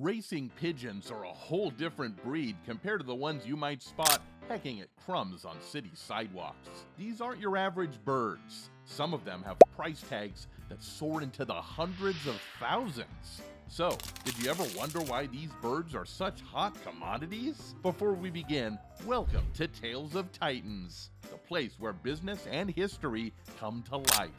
Racing pigeons are a whole different breed compared to the ones you might spot pecking at crumbs on city sidewalks. These aren't your average birds. Some of them have price tags that soar into the hundreds of thousands. So, did you ever wonder why these birds are such hot commodities? Before we begin, welcome to Tales of Titans, the place where business and history come to life.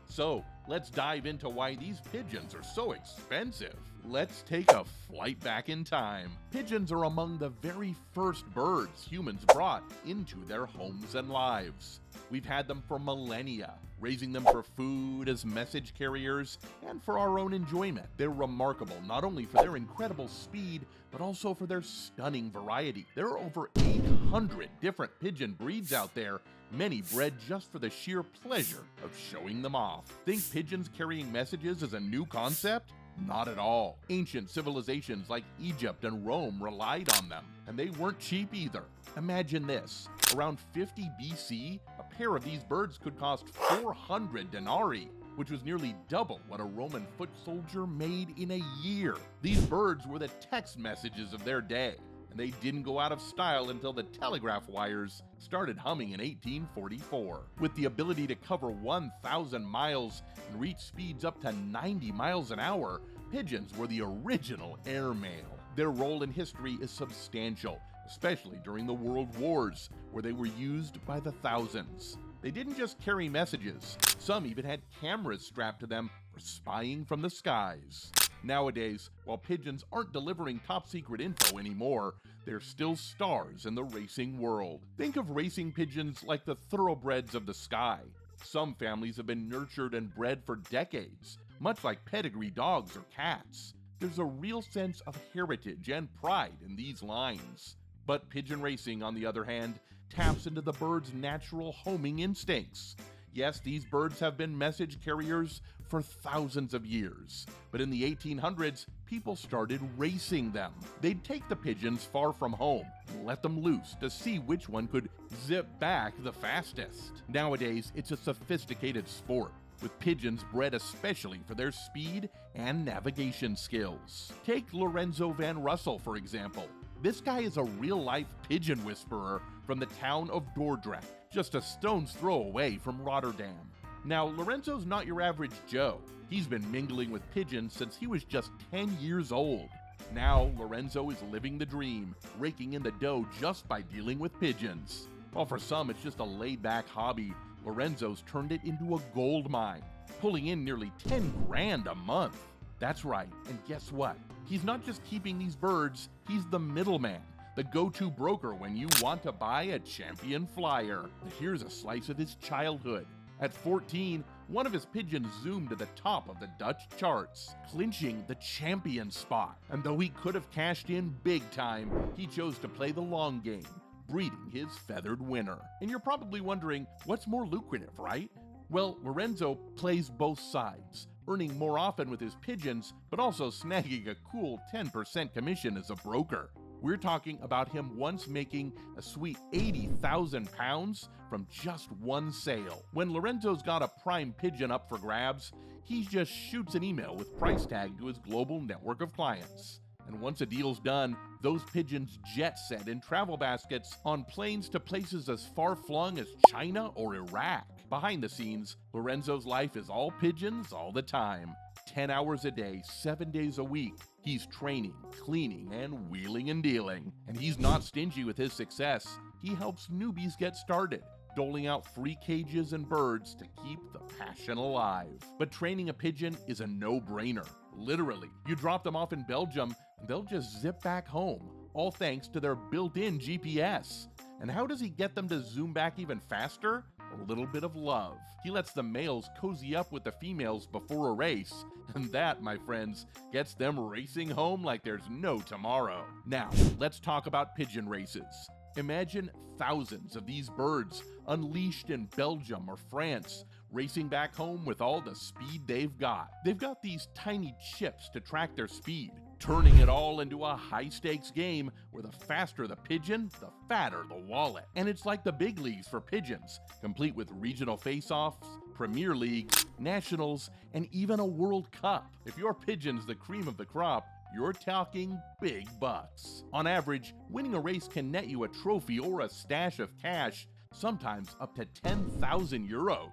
So, let's dive into why these pigeons are so expensive. Let's take a flight back in time. Pigeons are among the very first birds humans brought into their homes and lives. We've had them for millennia, raising them for food, as message carriers, and for our own enjoyment. They're remarkable not only for their incredible speed, but also for their stunning variety. There are over 800 different pigeon breeds out there, many bred just for the sheer pleasure of showing them off. Think pigeons carrying messages is a new concept? Not at all. Ancient civilizations like Egypt and Rome relied on them, and they weren't cheap either. Imagine this. Around 50 BC, a pair of these birds could cost 400 denarii, which was nearly double what a Roman foot soldier made in a year. These birds were the text messages of their day, and they didn't go out of style until the telegraph wires started humming in 1844. With the ability to cover 1,000 miles and reach speeds up to 90 miles an hour, pigeons were the original airmail. Their role in history is substantial, especially during the World Wars, where they were used by the thousands. They didn't just carry messages, some even had cameras strapped to them for spying from the skies. Nowadays, while pigeons aren't delivering top-secret info anymore, they're still stars in the racing world. Think of racing pigeons like the thoroughbreds of the sky. Some families have been nurtured and bred for decades, much like pedigree dogs or cats. There's a real sense of heritage and pride in these lines. But pigeon racing, on the other hand, taps into the bird's natural homing instincts. Yes, these birds have been message carriers for thousands of years, but in the 1800s, people started racing them. They'd take the pigeons far from home and let them loose to see which one could zip back the fastest. Nowadays, it's a sophisticated sport, with pigeons bred especially for their speed and navigation skills. Take Lorenzo Van Russell, for example. This guy is a real-life pigeon whisperer from the town of Dordrecht, just a stone's throw away from Rotterdam. Now, Lorenzo's not your average Joe. He's been mingling with pigeons since he was just 10 years old. Now, Lorenzo is living the dream, raking in the dough just by dealing with pigeons. While for some it's just a laid-back hobby, Lorenzo's turned it into a gold mine, pulling in nearly 10 grand a month. That's right, and guess what? He's not just keeping these birds, he's the middleman, the go-to broker when you want to buy a champion flyer. Here's a slice of his childhood. At 14, one of his pigeons zoomed to the top of the Dutch charts, clinching the champion spot. And though he could have cashed in big time, he chose to play the long game, breeding his feathered winner. And you're probably wondering, what's more lucrative, right? Well, Lorenzo plays both sides, earning more often with his pigeons, but also snagging a cool 10% commission as a broker. We're talking about him once making a sweet 80,000 pounds from just one sale. When Lorenzo's got a prime pigeon up for grabs, he just shoots an email with price tag to his global network of clients. And once a deal's done, those pigeons jet set in travel baskets on planes to places as far-flung as China or Iraq. Behind the scenes, Lorenzo's life is all pigeons all the time. 10 hours a day, 7 days a week. He's training, cleaning, and wheeling and dealing. And he's not stingy with his success. He helps newbies get started, doling out free cages and birds to keep the passion alive. But training a pigeon is a no-brainer. Literally, you drop them off in Belgium, and they'll just zip back home, all thanks to their built-in GPS. And how does he get them to zoom back even faster? A little bit of love. He lets the males cozy up with the females before a race, and that, my friends, gets them racing home like there's no tomorrow. Now, let's talk about pigeon races. Imagine thousands of these birds unleashed in Belgium or France, racing back home with all the speed they've got. They've got these tiny chips to track their speed, turning it all into a high-stakes game where the faster the pigeon, the fatter the wallet. And it's like the big leagues for pigeons, complete with regional face-offs, Premier Leagues, Nationals, and even a World Cup. If your pigeon's the cream of the crop, you're talking big bucks. On average, winning a race can net you a trophy or a stash of cash, sometimes up to 10,000 euros.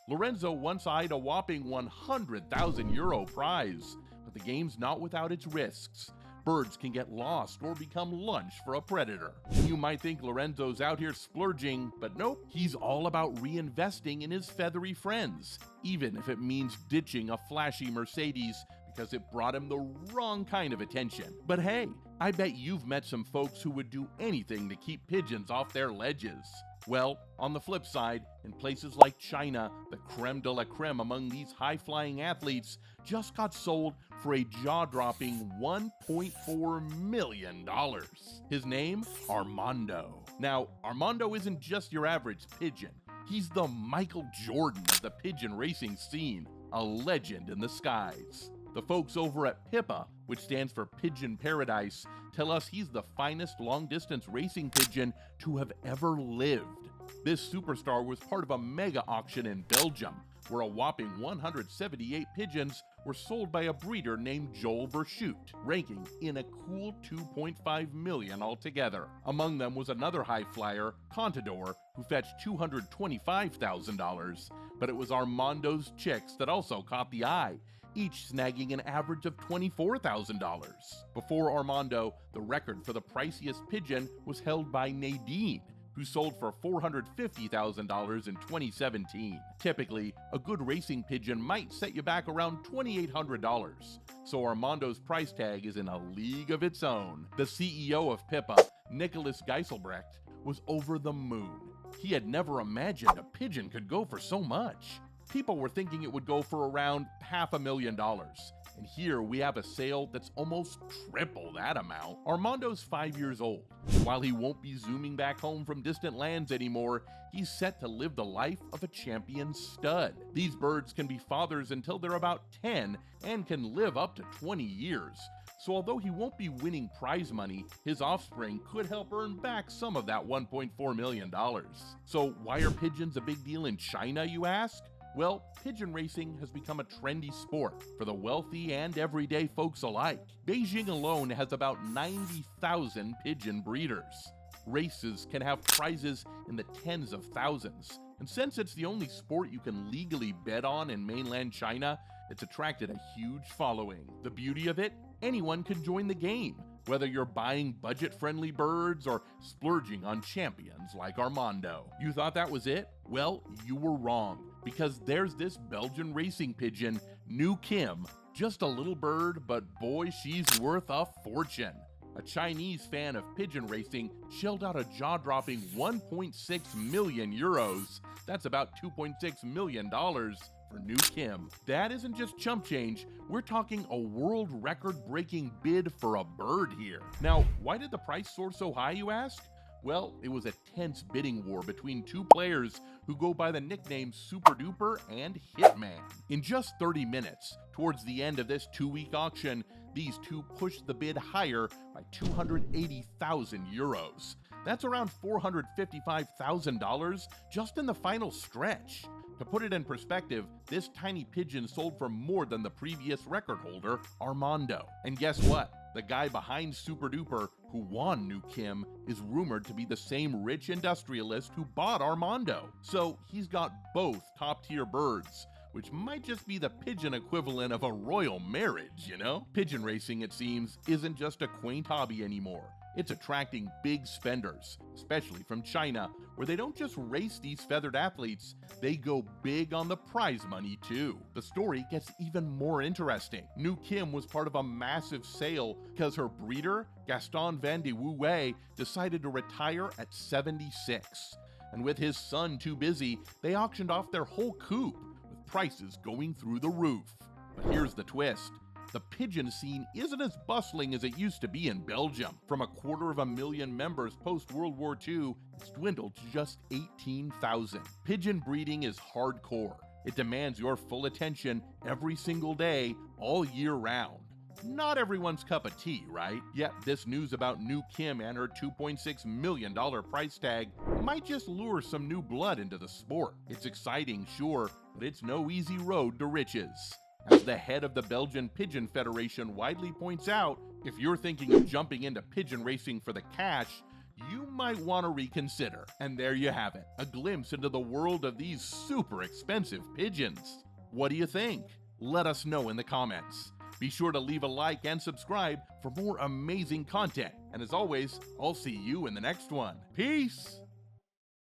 Lorenzo once eyed a whopping 100,000 euro prize, but the game's not without its risks. Birds can get lost or become lunch for a predator. You might think Lorenzo's out here splurging, but nope, he's all about reinvesting in his feathery friends, even if it means ditching a flashy Mercedes because it brought him the wrong kind of attention. But hey, I bet you've met some folks who would do anything to keep pigeons off their ledges. Well, on the flip side, in places like China, the creme de la creme among these high-flying athletes just got sold for a jaw-dropping $1.4 million. His name? Armando. Now, Armando isn't just your average pigeon. He's the Michael Jordan of the pigeon racing scene, a legend in the skies. The folks over at PIPA, which stands for Pigeon Paradise, tell us he's the finest long-distance racing pigeon to have ever lived. This superstar was part of a mega auction in Belgium, where a whopping 178 pigeons were sold by a breeder named Joel Verschoot, ranking in a cool 2.5 million altogether. Among them was another high flyer, Contador, who fetched $225,000, but it was Armando's chicks that also caught the eye, each snagging an average of $24,000. Before Armando, the record for the priciest pigeon was held by Nadine, who sold for $450,000 in 2017. Typically, a good racing pigeon might set you back around $2,800, so Armando's price tag is in a league of its own. The CEO of PIPA, Nicholas Geiselbrecht, was over the moon. He had never imagined a pigeon could go for so much. People were thinking it would go for around $500,000. And here we have a sale that's almost triple that amount. Armando's 5 years old. While he won't be zooming back home from distant lands anymore, he's set to live the life of a champion stud. These birds can be fathers until they're about 10 and can live up to 20 years. So although he won't be winning prize money, his offspring could help earn back some of that $1.4 million. So why are pigeons a big deal in China, you ask? Well, pigeon racing has become a trendy sport for the wealthy and everyday folks alike. Beijing alone has about 90,000 pigeon breeders. Races can have prizes in the tens of thousands, and since it's the only sport you can legally bet on in mainland China, it's attracted a huge following. The beauty of it? Anyone can join the game, whether you're buying budget-friendly birds or splurging on champions like Armando. You thought that was it? Well, you were wrong, because there's this Belgian racing pigeon, New Kim, just a little bird, but boy, she's worth a fortune. A Chinese fan of pigeon racing shelled out a jaw-dropping 1.6 million euros. That's about $2.6 million for New Kim. That isn't just chump change, we're talking a world record-breaking bid for a bird here. Now, why did the price soar so high, you ask? Well, it was a tense bidding war between two players who go by the nicknames Super Duper and Hitman. In just 30 minutes, towards the end of this 2-week auction, these two pushed the bid higher by 280,000 euros. That's around $455,000 just in the final stretch. To put it in perspective, this tiny pigeon sold for more than the previous record holder, Armando. And guess what? The guy behind Super Duper, who won New Kim, is rumored to be the same rich industrialist who bought Armando. So he's got both top-tier birds, which might just be the pigeon equivalent of a royal marriage, you know? Pigeon racing, it seems, isn't just a quaint hobby anymore. It's attracting big spenders, especially from China, where they don't just race these feathered athletes, they go big on the prize money too. The story gets even more interesting. New Kim was part of a massive sale because her breeder, Gaston Van de Wouwe, decided to retire at 76. And with his son too busy, they auctioned off their whole coop, with prices going through the roof. But here's the twist. The pigeon scene isn't as bustling as it used to be in Belgium. From 250,000 members post-World War II, it's dwindled to just 18,000. Pigeon breeding is hardcore. It demands your full attention every single day, all year round. Not everyone's cup of tea, right? Yet this news about New Kim and her $2.6 million price tag might just lure some new blood into the sport. It's exciting, sure, but it's no easy road to riches. As the head of the Belgian Pigeon Federation widely points out, if you're thinking of jumping into pigeon racing for the cash, you might want to reconsider. And there you have it, a glimpse into the world of these super expensive pigeons. What do you think? Let us know in the comments. Be sure to leave a like and subscribe for more amazing content. And as always, I'll see you in the next one. Peace!